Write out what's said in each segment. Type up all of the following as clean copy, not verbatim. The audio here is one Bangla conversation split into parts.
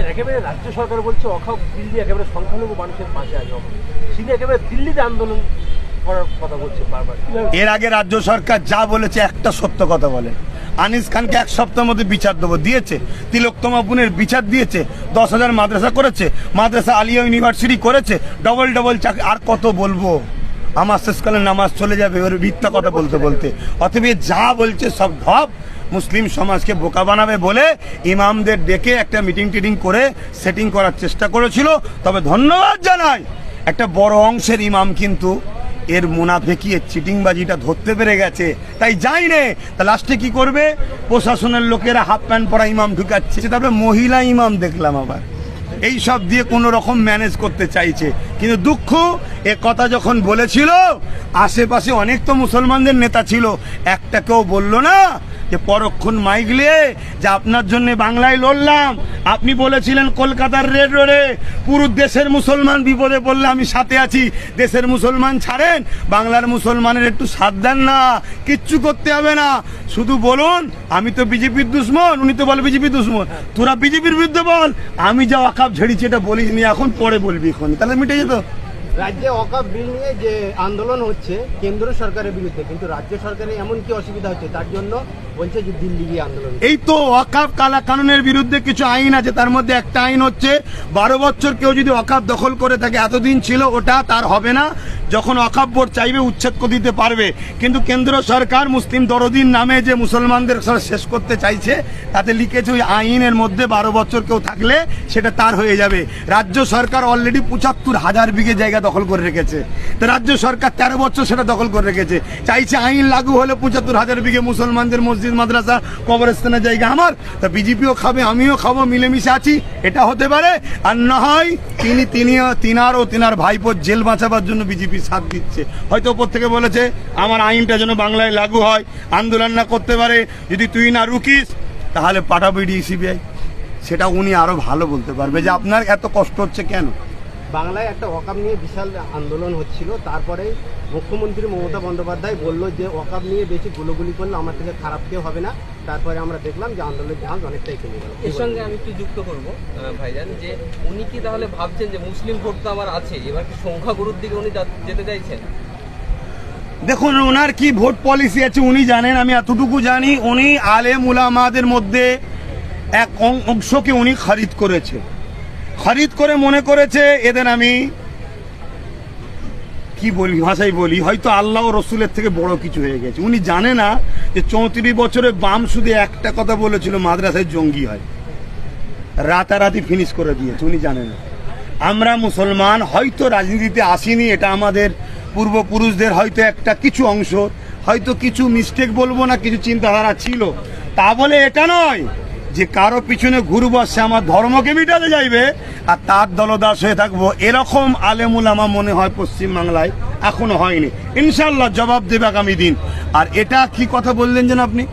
একেবারে রাজ্য সরকার বলছে অখাপ দিল্লি একেবারে সংখ্যালঘু মানুষের পাশে আছে, তিনি একেবারে দিল্লিতে আন্দোলন করার কথা বলছে বারবার। এর আগে রাজ্য সরকার যা বলেছে একটা সত্য কথা বলে, আনিস খানকে 1 সপ্তাহের মধ্যে বিচার দেবো দিয়েছে, তিলোত্তমা বোনের বিচার দিয়েছে, 10,000 মাদ্রাসা করেছে, মাদ্রাসা আলিয়া ইউনিভার্সিটি করেছে, ডবল চাকরি, আর কত বলবো? আমার শেষকালে নামাজ চলে যাবে ওর মিথ্যা কথা বলতে বলতে। অতএব যা বলছে সব ঢপ, মুসলিম সমাজকে বোকা বানাবে বলে ইমামদের ডেকে একটা মিটিং করে সেটিং করার চেষ্টা করেছিল। তবে ধন্যবাদ জানাই, একটা বড় অংশের ইমাম কিন্তু এর মুনাফেকি, এর চিটিংবাজিটা ধরতে পেরে গেছে, তাই যাই নে। তা লাস্টে কি করবে? প্রশাসনের লোকেরা হাফ প্যান্ট পরা ইমাম ঢুকাচ্ছে, তারপরে মহিলা ইমাম দেখলাম আবার, এই সব দিয়ে কোনো রকম ম্যানেজ করতে চাইছে। কিন্তু দুঃখ, এ কথা যখন বলেছিল আশেপাশে অনেক তো মুসলমানদের নেতা ছিল, একটা কেউ বললো না যে পরক্ষণ মাইগলে যে আপনার জন্য বাংলায় লড়লাম, আপনি বলেছিলেন কলকাতার রেড রোডে পুরো দেশের মুসলমান বিপদে পড়লে আমি সাথে আছি, দেশের মুসলমান ছাড়েন, বাংলার মুসলমানের একটু সাথ দেন না, কিচ্ছু করতে হবে না, শুধু বলুন আমি তো বিজেপির দুশ্মন, উনি তো বলে বিজেপির দুশ্মন, তোরা বিজেপির বিরুদ্ধে বল, আমি যা ওয়াকাফ ঝেড়েছি এটা বলিস নি, এখন পরে বলবি, এখন তাহলে মিটে যেত। রাজ্যে ওয়াকফ বিল নিয়ে যে আন্দোলন হচ্ছে কেন্দ্র সরকারের বিরুদ্ধে, কিন্তু রাজ্য সরকারের এমন কি অসুবিধা হচ্ছে তার জন্য বলছে যে দিল্লি গিয়ে আন্দোলন। এই তো ওয়াকফ কালা কানুনের বিরুদ্ধে কিছু আইন আছে, তার মধ্যে একটা আইন হচ্ছে 12 বছর কেউ যদি ওয়াকফ দখল করে থাকে, এতদিন ছিল ওটা তার হবে না, যখন ওয়াকফ বোর্ড চাইবে উচ্ছেদ করে দিতে পারবে। কিন্তু কেন্দ্র সরকার মুসলিম দরদিন নামে যে মুসলমানদের শেষ করতে চাইছে, তাতে লিখেছে ওই আইনের মধ্যে 12 বছর কেউ থাকলে সেটা তার হয়ে যাবে। রাজ্য সরকার অলরেডি 75,000 বিঘে জায়গা দখল করে রেখেছে, তো রাজ্য সরকার 13 বছর সেটা দখল করে রেখেছে, চাইছে আইন লাগু হলে 75,000 বিঘে মুসলমানদের মসজিদ মাদ্রাসা কবরস্থানের জায়গা আমার, তা বিজেপিও খাবে আমিও খাবো, মিলেমিশে আছি, এটা হতে পারে। আর না হয় তিনার ভাইপোর জেল বাঁচাবার জন্য বিজেপি সাথ দিচ্ছে, হয়তো ওপর থেকে বলেছে আমার আইনটা যেন বাংলায় লাগু হয়, আন্দোলন না করতে পারে, যদি তুই না রুকিস তাহলে পাঠাবো সিবিআই, সেটা উনি আরো ভালো বলতে পারবে যে আপনার এত কষ্ট হচ্ছে কেন। বাংলায় একটা ওয়াকফ নিয়ে বিশাল আন্দোলন হচ্ছিল, তারপরে মুখ্যমন্ত্রী মমতা বন্দ্যোপাধ্যায় বলল যে ওয়াকফ নিয়ে বেশি গুলোগুলি করলে আমার থেকে খারাপ কেউ হবে না, তারপরে আমরা দেখলাম যে আন্দোলনের জাহাজ অনেকটাই কমে গেল। এর সঙ্গে আমি একটু যুক্ত করবো ভাইজান, যে উনি কি তাহলে ভাবছেন যে মুসলিম ভোট তো আমার আছে, এবার কি সংখ্যাগুরুর দিকে উনি যেতে চাইছেন? দেখুন ওনার কি ভোট পলিসি আছে উনি জানেন, আমি এতটুকু জানি উনি আলেম উলামাদের মধ্যে এক অংশকে উনি খরিদ করে মনে করেছে এদের আমি কি বলি, ভাষায় বলি, হয়তো আল্লাহ ও রসুলের থেকে বড় কিছু হয়ে গেছে। উনি জানে না যে 34 বছরে বাম শুধু একটা কথা বলেছিল মাদ্রাসায় জঙ্গি হয়, রাতারাতি ফিনিশ করে দিয়েছে, উনি জানে না। আমরা মুসলমান হয়তো রাজনীতিতে আসিনি, এটা আমাদের পূর্বপুরুষদের হয়তো একটা কিছু অংশ, হয়তো কিছু মিস্টেক বলবো না, কিছু চিন্তাধারা ছিল, তা বলে এটা নয় যে কারো পিছনে ঘুরবো সে আমার ধর্মকে মিটাতে যাইবে আর তার দলদাস হয়ে থাকবো, এরকম আলেম উলামা মনে হয় পশ্চিমবাংলায় এখনো হয়নি। ইনশাল্লাহ জবাব দেবে আগামী দিন। আর এটা কি কথা বললেন যেন আপনি?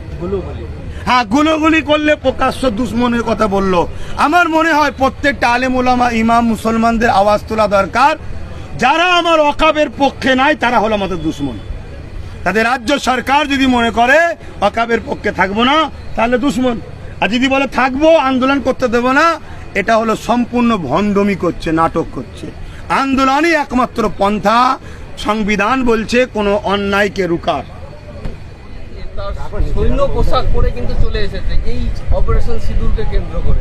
হ্যাঁ, গুলোগুলি করলে প্রকাশ্য দুশ্মনের কথা বললো। আমার মনে হয় প্রত্যেকটা আলেম উলামা ইমাম মুসলমানদের আওয়াজ তোলা দরকার, যারা আমার ওয়াকফের পক্ষে নাই তারা হলো আমাদের দুশ্মন। তাদের রাজ্য সরকার যদি মনে করে ওয়াকফের পক্ষে থাকবো না তাহলে দুশ্মন, আর যদি বলে থাকবো আন্দোলন করতে দেবো না, এটা হলো সম্পূর্ণ ভণ্ডমি করছে, নাটক করছে। আন্দোলনই একমাত্র পন্থা, সংবিধান বলছে কোনো অন্যায়কে রুকার। সৈন্য পোশাক পরে কিন্তু চলে এসেছে এই অপারেশন সিঁদুরকে কেন্দ্র করে।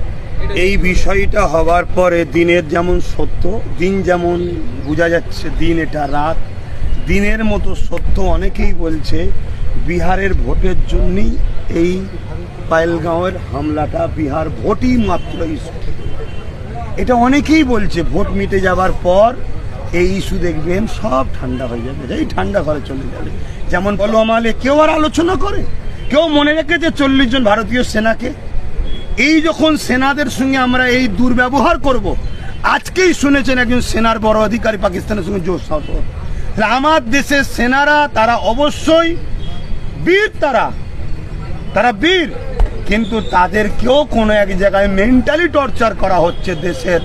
এই বিষয়টা হওয়ার পরে দিনের যেমন সত্য, দিন যেমন বোঝা যাচ্ছে দিন এটা রাত, দিনের মতো সত্য অনেকেই বলছে বিহারের ভোটের জন্যই এই পায়েলগাঁওয়ের হামলাটা, বিহার ভোটই মাত্র ইস্যু, এটা অনেকেই বলছে। ভোট মিটে যাবার পর এই ইস্যু দেখবেন সব ঠান্ডা হয়ে যাবে, এই ঠান্ডা ঘরে চলে যাবে। যেমন বলো আমালে কেউ আর আলোচনা করে, কেউ মনে রেখেছে 40 জন ভারতীয় সেনাকে, এই যখন সেনাদের সঙ্গে আমরা এই দুর্ব্যবহার করব, আজকেই শুনেছেন একজন সেনার বড় অধিকারী পাকিস্তানের সঙ্গে জোর সাহস। আমার দেশের সেনারা তারা অবশ্যই বীর, তারা বীর, কিন্তু তাদেরকেও কোনো এক জায়গায় মেন্টালি টর্চার করা হচ্ছে দেশের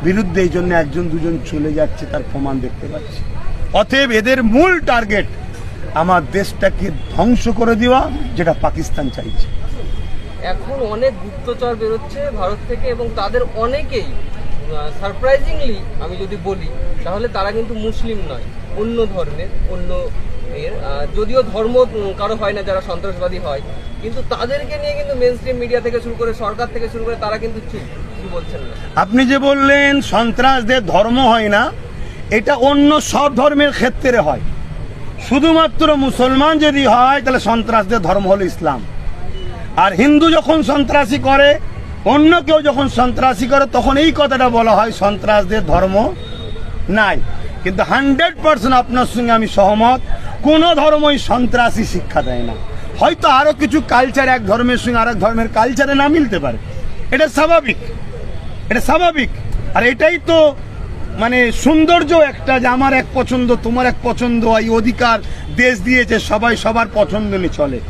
বিরুদ্ধে, এই জন্য 1-2 চলে যাচ্ছে, তার প্রমাণ দেখতে পাচ্ছি। অতএব এদের মূল টার্গেট আমার দেশটাকে ধ্বংস করে দেওয়া, যেটা পাকিস্তান চাইছে। এখন অনেক গুপ্তচর বেরোচ্ছে ভারত থেকে এবং তাদের অনেকেই সারপ্রাইজিংলি আমি যদি বলি তাহলে তারা কিন্তু মুসলিম নয়, অন্য ধর্মের, অন্য এর যদিও ধর্ম কারো হয় না যারা সন্ত্রাসবাদী হয়, কিন্তু তাদেরকে নিয়ে কিন্তু মেইন স্ট্রিম মিডিয়া থেকে শুরু করে সরকার থেকে শুরু করে তারা কিন্তু চুপ, কি বলছেন না? আপনি যে বললেন সন্ত্রাসদের ধর্ম হয় না, এটা অন্য সব ধর্মের ক্ষেত্রে হয়। শুধুমাত্র মুসলমান যদি হয় তাহলে সন্ত্রাসদের ধর্ম হলো ইসলাম। আর হিন্দু যখন সন্ত্রাসী করে, অন্য কেউ যখন সন্ত্রাসী করে, তখন এই কথাটা বলা হয় সন্ত্রাসদের ধর্ম নাই। কিন্তু 100% আপনার সঙ্গে আমি সহমত, কোনো ধর্মই সন্ত্রাসী শিক্ষা দেয় না। হয়তো আরো কিছু কালচার এক ধর্মের সঙ্গে আরেক ধর্মের কালচারে না মিলতে পারে, এটা স্বাভাবিক, এটা স্বাভাবিক। আর এটাই তো মানে সৌন্দর্য একটা, যে আমার এক পছন্দ তোমার এক পছন্দ, এই অধিকার দেশ দিয়েছে, সবাই সবার পছন্দ নিয়ে চলে।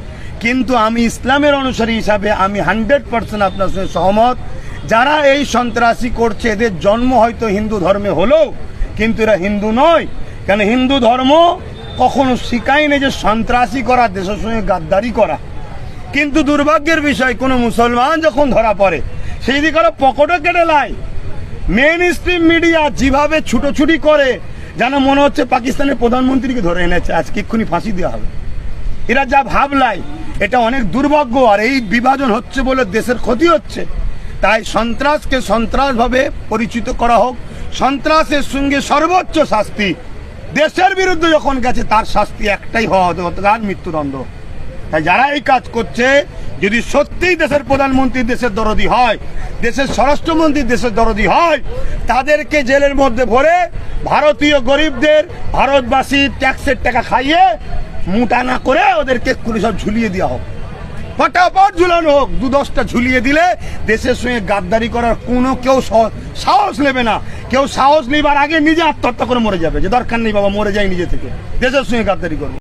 কিন্তু আমি ইসলামের অনুসারী হিসাবে আমি 100% আপনার সঙ্গে সহমত। যারা এই সন্ত্রাসী করছে এদের জন্ম হয়তো হিন্দু ধর্মে হলেও কিন্তু এরা হিন্দু নয়। কেন হিন্দু ধর্ম কখনো শিখায়নি যে সন্ত্রাসী করা, দেশের সঙ্গে গাদ্দারি করা। কিন্তু দুর্ভাগ্যের বিষয়, কোনো মুসলমান যখন ধরা পড়ে সেই দিকে ওরা পকেটে কেটে লাই। মেইন স্ট্রিম মিডিয়া যেভাবে ছুটোছুটি করে যেন মনে হচ্ছে পাকিস্তানের প্রধানমন্ত্রীকে ধরে এনেছে, আজকে এক্ষুনি ফাঁসি দেওয়া হবে। এরা যা ভাবলাই, এটা অনেক দুর্ভাগ্য। আর এই বিভাজন হচ্ছে বলে দেশের ক্ষতি হচ্ছে। তাই সন্ত্রাসকে সন্ত্রাসভাবে পরিচিত করা হোক, সন্ত্রাসের সঙ্গে সর্বোচ্চ শাস্তি, দেশের বিরুদ্ধে যখন গেছে তার শাস্তি একটাই হওয়া হতে, তার মৃত্যুদণ্ড। তাই যারা এই কাজ করছে, যদি সত্যিই দেশের প্রধানমন্ত্রী দেশের দরদি হয়, দেশের স্বরাষ্ট্রমন্ত্রী দেশের দরদি হয়, তাদেরকে জেলের মধ্যে ভরে ভারতীয় গরিবদের, ভারতবাসী ট্যাক্সের টাকা খাইয়ে মোটা না করে ওদেরকে সব ঝুলিয়ে দেওয়া হোক, ফটাফট ঝুলানো হোক। 2-10টা ঝুলিয়ে দিলে দেশের সঙ্গে গাদ্দারি করার কোনো কেউ সাহস নেবে না। কেউ সাহস নেবার আগে নিজে আত্মহত্যা করে মরে যাবে, যে দরকার নেই বাবা, মরে যাই নিজে থেকে, দেশের সঙ্গে গাদ্দারি করবো।